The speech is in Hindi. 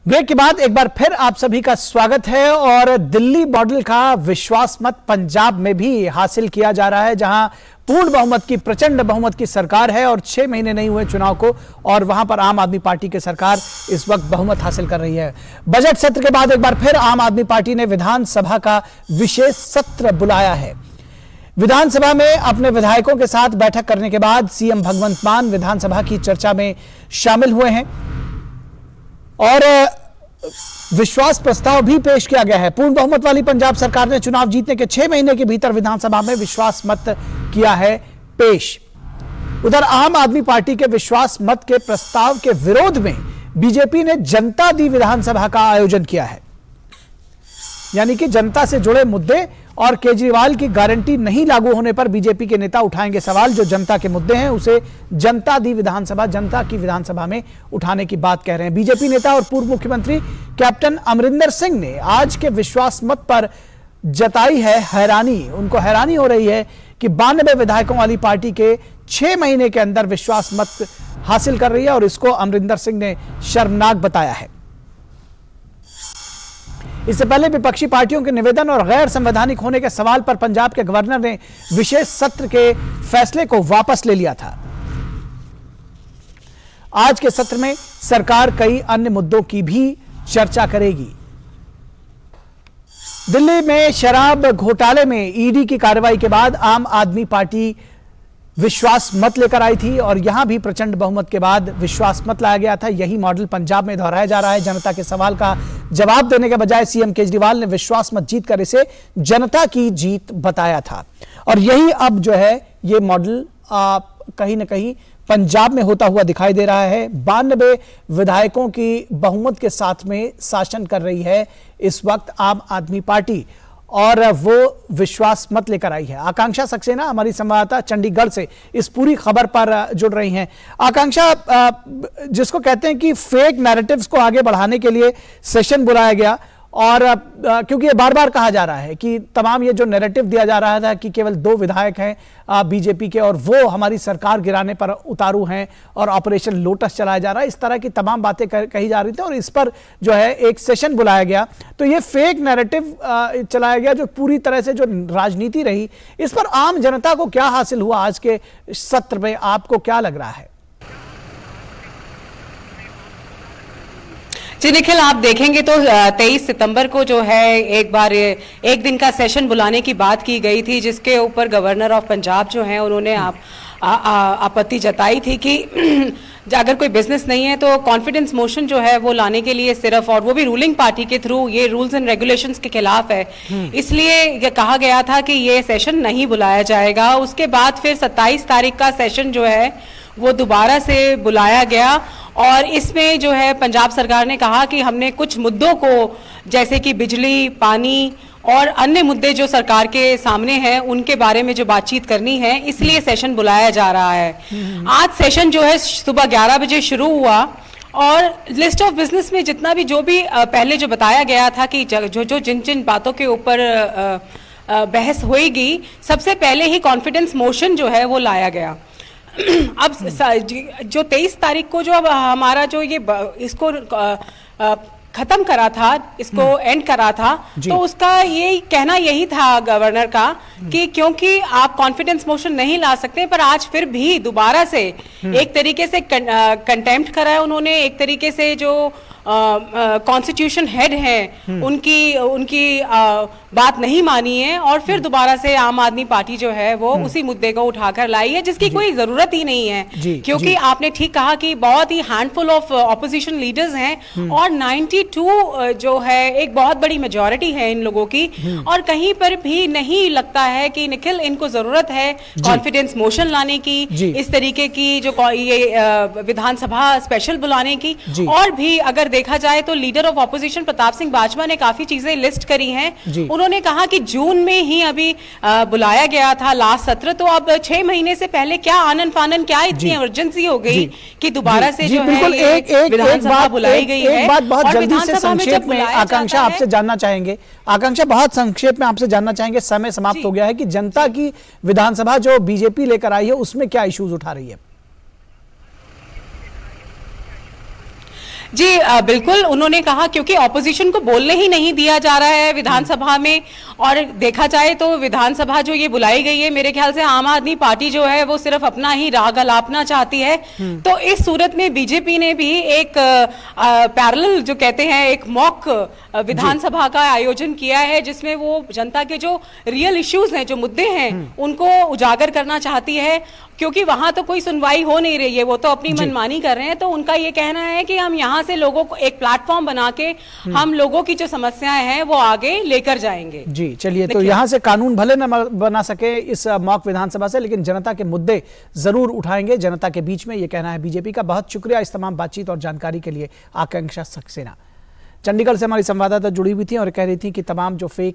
ब्रेक के बाद एक बार फिर आप सभी का स्वागत है। और दिल्ली मॉडल का विश्वास मत पंजाब में भी हासिल किया जा रहा है, जहां पूर्ण बहुमत की, प्रचंड बहुमत की सरकार है और 6 महीने नहीं हुए चुनाव को, और वहां पर आम आदमी पार्टी की सरकार इस वक्त बहुमत हासिल कर रही है। बजट सत्र के बाद एक बार फिर आम आदमी पार्टी ने विधानसभा का विशेष सत्र बुलाया है। विधानसभा में अपने विधायकों के साथ बैठक करने के बाद सीएम भगवंत मान विधानसभा की चर्चा में शामिल हुए हैं और विश्वास प्रस्ताव भी पेश किया गया है। पूर्ण बहुमत वाली पंजाब सरकार ने चुनाव जीतने के 6 महीने के भीतर विधानसभा में विश्वास मत किया है पेश। उधर आम आदमी पार्टी के विश्वास मत के प्रस्ताव के विरोध में बीजेपी ने जनता दी विधानसभा का आयोजन किया है, यानी कि जनता से जुड़े मुद्दे और केजरीवाल की गारंटी नहीं लागू होने पर बीजेपी के नेता उठाएंगे सवाल। जो जनता के मुद्दे हैं उसे जनता दी विधानसभा, जनता की विधानसभा में उठाने की बात कह रहे हैं। बीजेपी नेता और पूर्व मुख्यमंत्री कैप्टन अमरिंदर सिंह ने आज के विश्वास मत पर जताई है हैरानी। उनको हैरानी हो रही है कि 92 विधायकों वाली पार्टी के 6 महीने के अंदर विश्वास मत हासिल कर रही है, और इसको अमरिंदर सिंह ने शर्मनाक बताया है। इससे पहले विपक्षी पार्टियों के निवेदन और गैर संवैधानिक होने के सवाल पर पंजाब के गवर्नर ने विशेष सत्र के फैसले को वापस ले लिया था। आज के सत्र में सरकार कई अन्य मुद्दों की भी चर्चा करेगी। दिल्ली में शराब घोटाले में ईडी की कार्रवाई के बाद आम आदमी पार्टी विश्वास मत लेकर आई थी, और यहां भी प्रचंड बहुमत के बाद विश्वास मत लाया गया था। यही मॉडल पंजाब में दोहराया जा रहा है। जनता के सवाल का जवाब देने के बजाय सीएम केजरीवाल ने विश्वास मत जीतकर इसे जनता की जीत बताया था, और यही अब जो है ये मॉडल कहीं ना कहीं पंजाब में होता हुआ दिखाई दे रहा है। 92 विधायकों की बहुमत के साथ में शासन कर रही है इस वक्त आम आदमी पार्टी, और वो विश्वास मत लेकर आई है। आकांक्षा सक्सेना हमारी संवाददाता चंडीगढ़ से इस पूरी खबर पर जुड़ रही हैं। आकांक्षा, जिसको कहते हैं कि फेक नैरेटिव्स को आगे बढ़ाने के लिए सेशन बुलाया गया, और क्योंकि ये बार बार कहा जा रहा है कि तमाम ये जो नैरेटिव दिया जा रहा था कि केवल 2 विधायक हैं बीजेपी के और वो हमारी सरकार गिराने पर उतारू हैं और ऑपरेशन लोटस चलाया जा रहा है, इस तरह की तमाम बातें कही जा रही थी, और इस पर जो है एक सेशन बुलाया गया। तो ये फेक नैरेटिव चलाया गया, जो पूरी तरह से जो राजनीति रही, इस पर आम जनता को क्या हासिल हुआ आज के सत्र में, आपको क्या लग रहा है? जी निखिल, आप देखेंगे तो 23 सितंबर को जो है एक दिन का सेशन बुलाने की बात की गई थी, जिसके ऊपर गवर्नर ऑफ पंजाब जो हैं उन्होंने आपत्ति जताई थी कि अगर कोई बिजनेस नहीं है तो कॉन्फिडेंस मोशन जो है वो लाने के लिए सिर्फ, और वो भी रूलिंग पार्टी के थ्रू, ये रूल्स एंड रेगुलेशंस के खिलाफ है, इसलिए ये कहा गया था कि ये सेशन नहीं बुलाया जाएगा। उसके बाद फिर 27 तारीख का सेशन जो है वो दोबारा से बुलाया गया, और इसमें जो है पंजाब सरकार ने कहा कि हमने कुछ मुद्दों को, जैसे कि बिजली, पानी और अन्य मुद्दे जो सरकार के सामने हैं, उनके बारे में जो बातचीत करनी है, इसलिए सेशन बुलाया जा रहा है। आज सेशन जो है सुबह 11 बजे शुरू हुआ, और लिस्ट ऑफ बिजनेस में जितना भी जो भी पहले जो बताया गया था कि जिन बातों के ऊपर बहस होएगी, सबसे पहले ही कॉन्फिडेंस मोशन जो है वो लाया गया। अब जो 23 तारीख को जो अब हमारा जो ये इसको खत्म करा था, इसको एंड करा था, तो उसका ये कहना यही था गवर्नर का कि क्योंकि आप कॉन्फिडेंस मोशन नहीं ला सकते, पर आज फिर भी दोबारा से एक तरीके से कंटेम्प्ट करा है उन्होंने। एक तरीके से जो कॉन्स्टिट्यूशन हेड हैं उनकी बात नहीं मानी है, और फिर दोबारा से आम आदमी पार्टी जो है वो उसी मुद्दे को उठाकर लाई है, जिसकी कोई जरूरत ही नहीं है, क्योंकि आपने ठीक कहा कि बहुत ही हैंडफुल ऑफ ऑपोजिशन लीडर्स हैं, और 92 जो है एक बहुत बड़ी मेजॉरिटी है इन लोगों की, और कहीं पर भी नहीं लगता है कि निखिल इनको जरूरत है कॉन्फिडेंस मोशन लाने की, इस तरीके की जो ये विधानसभा स्पेशल बुलाने की। और भी अगर देखा जाए तो leader of opposition Pratap Singh Bajwa ने काफी चीजें लिस्ट करी हैं। उन्होंने कहा कि जून में ही अभी बुलाया गया था लास्ट सत्र, तो अब 6 महीने से पहले क्या आनन फानन, क्या इतनी इमरजेंसी हो गई कि दोबारा से जो है विधानसभा बुलाई गई है। एक बात बहुत जल्दी से संक्षेप में आकांक्षा आपसे जानना चाहेंगे, आकांक्षा बहुत संक्षेप में आपसे जानना चाहेंगे, समय समाप्त हो गया है, कि जनता की विधानसभा जो बीजेपी लेकर आई है उसमें क्या इश्यूज उठा रही है? जी बिल्कुल, उन्होंने कहा क्योंकि ऑपोजिशन को बोलने ही नहीं दिया जा रहा है विधानसभा में, और देखा जाए तो विधानसभा जो ये बुलाई गई है, मेरे ख्याल से आम आदमी पार्टी जो है वो सिर्फ अपना ही राग अलापना चाहती है। तो इस सूरत में बीजेपी ने भी एक पैरेलल जो कहते हैं एक मॉक विधानसभा का आयोजन किया है, जिसमें वो जनता के जो रियल इश्यूज हैं, जो मुद्दे हैं, उनको उजागर करना चाहती है, क्योंकि वहां तो कोई सुनवाई हो नहीं रही है, वो तो अपनी मनमानी कर रहे हैं। तो उनका ये कहना है कि हम यहाँ से लोगों को एक प्लेटफॉर्म बना के हम लोगों की जो समस्याएं हैं वो आगे लेकर जाएंगे। जी चलिए, तो यहाँ से कानून भले न बना सके इस मॉक विधानसभा से, लेकिन जनता के मुद्दे जरूर उठाएंगे जनता के बीच में, ये कहना है बीजेपी का। बहुत शुक्रिया इस तमाम बातचीत और जानकारी के लिए आकांक्षा सक्सेना। चंडीगढ़ से हमारी संवाददाता जुड़ी हुई थी और कह रही थी कि तमाम जो फेक